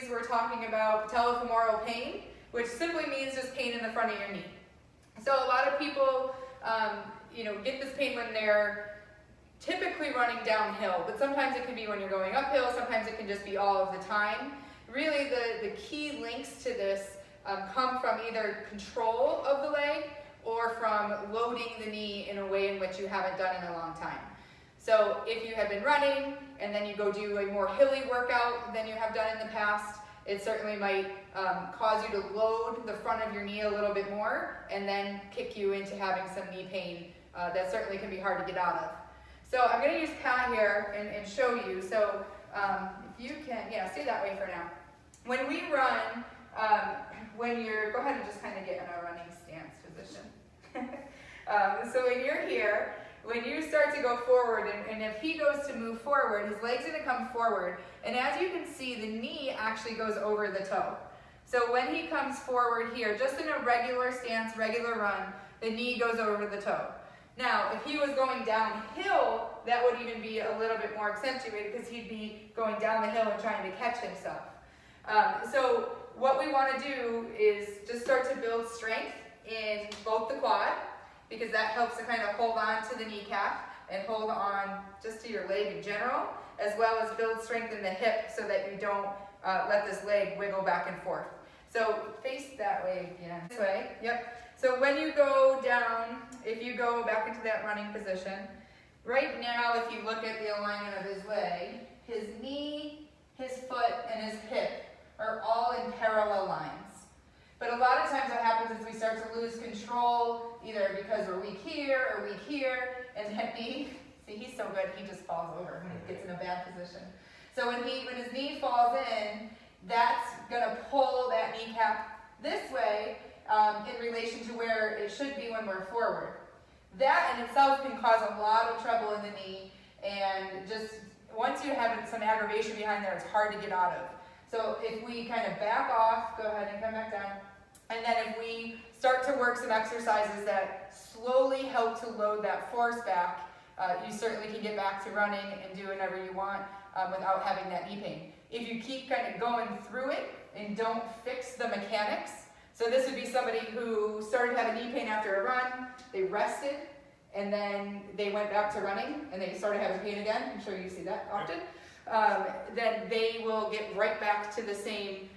we're talking about patellofemoral pain, which simply means just pain in the front of your knee. So a lot of people, get this pain when they're typically running downhill, but sometimes it can be when you're going uphill, sometimes it can just be all of the time. Really, the key links to this come from either control of the leg or from loading the knee in a way in which you haven't done in a long time. So if you have been running and then you go do a more hilly workout than you have done in the past, it certainly might cause you to load the front of your knee a little bit more and then kick you into having some knee pain that certainly can be hard to get out of. So I'm going to use Pat here and show you. So if you can, stay that way for now. When we run, go ahead and just kind of get in a running stance position. So when you're here, when you start to go forward, and if he goes to move forward, his leg's going to come forward, and as you can see, the knee actually goes over the toe. So when he comes forward here, just in a regular stance, regular run, the knee goes over the toe. Now, if he was going downhill, that would even be a little bit more accentuated because he'd be going down the hill and trying to catch himself. So what we want to do is just start to build strength in both the quad, because that helps to kind of hold on to the kneecap and hold on just to your leg in general, as well as build strength in the hip so that you don't let this leg wiggle back and forth. So face that way again. This way, yep. So when you go down, if you go back into that running position, right now if you look at the alignment of his leg, his knee, his foot, and his hip are all in parallel lines. But a lot of times what happens is we start to lose control, either because we're weak here or weak here, and that knee, see, he's so good, he just falls over when he gets in a bad position. So when his knee falls in, that's gonna pull that kneecap this way in relation to where it should be when we're forward. That in itself can cause a lot of trouble in the knee, and just once you have some aggravation behind there, it's hard to get out of. So if we kind of back off, go ahead and come back down, and then if we start to work some exercises that slowly help to load that force back, you certainly can get back to running and do whatever you want without having that knee pain. If you keep kind of going through it and don't fix the mechanics, so this would be somebody who started having knee pain after a run, they rested, and then they went back to running, and they started having pain again. I'm sure you see that often. Then they will get right back to the same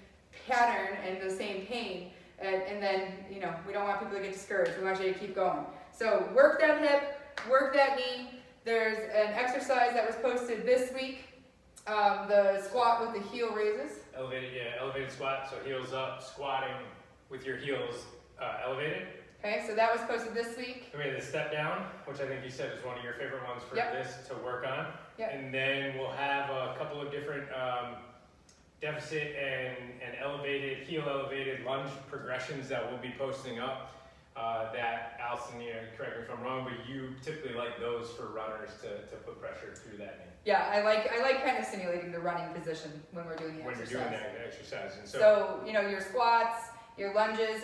pattern and the same pain, and then we don't want people to get discouraged. We want you to keep going. So work that hip, work that knee. There's an exercise that was posted this week, the squat with the heel raises. Elevated squat. So heels up, squatting with your heels elevated. Okay, so that was posted this week. We had the step down, which I think you said is one of your favorite ones for this to work on. Yep. And then we'll have a couple of different deficit and elevated, heel elevated lunge progressions that we'll be posting up. That Allison, correct me if I'm wrong, but you typically like those for runners to put pressure through that knee. Yeah, I like kind of simulating the running position when we're doing the exercise. When you're doing that exercise. And so your squats, your lunges,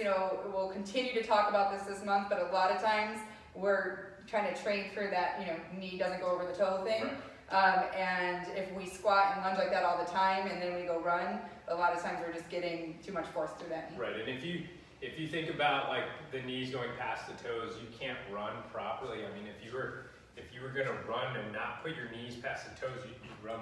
we'll continue to talk about this month, but a lot of times we're trying to train for that, knee doesn't go over the toe thing. Right. And if we squat and lunge like that all the time and then we go run, a lot of times we're just getting too much force through that knee. Right, and if you think about like the knees going past the toes, you can't run properly. I mean, if you were gonna run and not put your knees past the toes, you'd run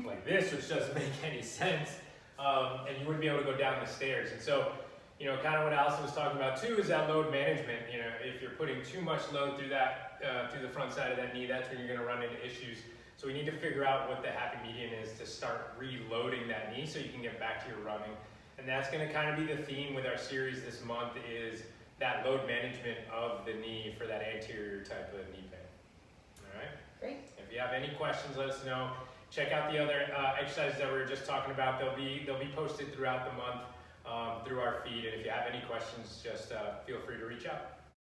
like this, which doesn't make any sense. And you wouldn't be able to go down the stairs. And so, kind of what Allison was talking about too is that load management. If you're putting too much load through the front side of that knee, that's when you're gonna run into issues. So we need to figure out what the happy medium is to start reloading that knee so you can get back to your running. And that's gonna kind of be the theme with our series this month, is that load management of the knee for that anterior type of knee pain. All right? Great. If you have any questions, let us know. Check out the other exercises that we were just talking about. They'll be posted throughout the month through our feed. And if you have any questions, just feel free to reach out.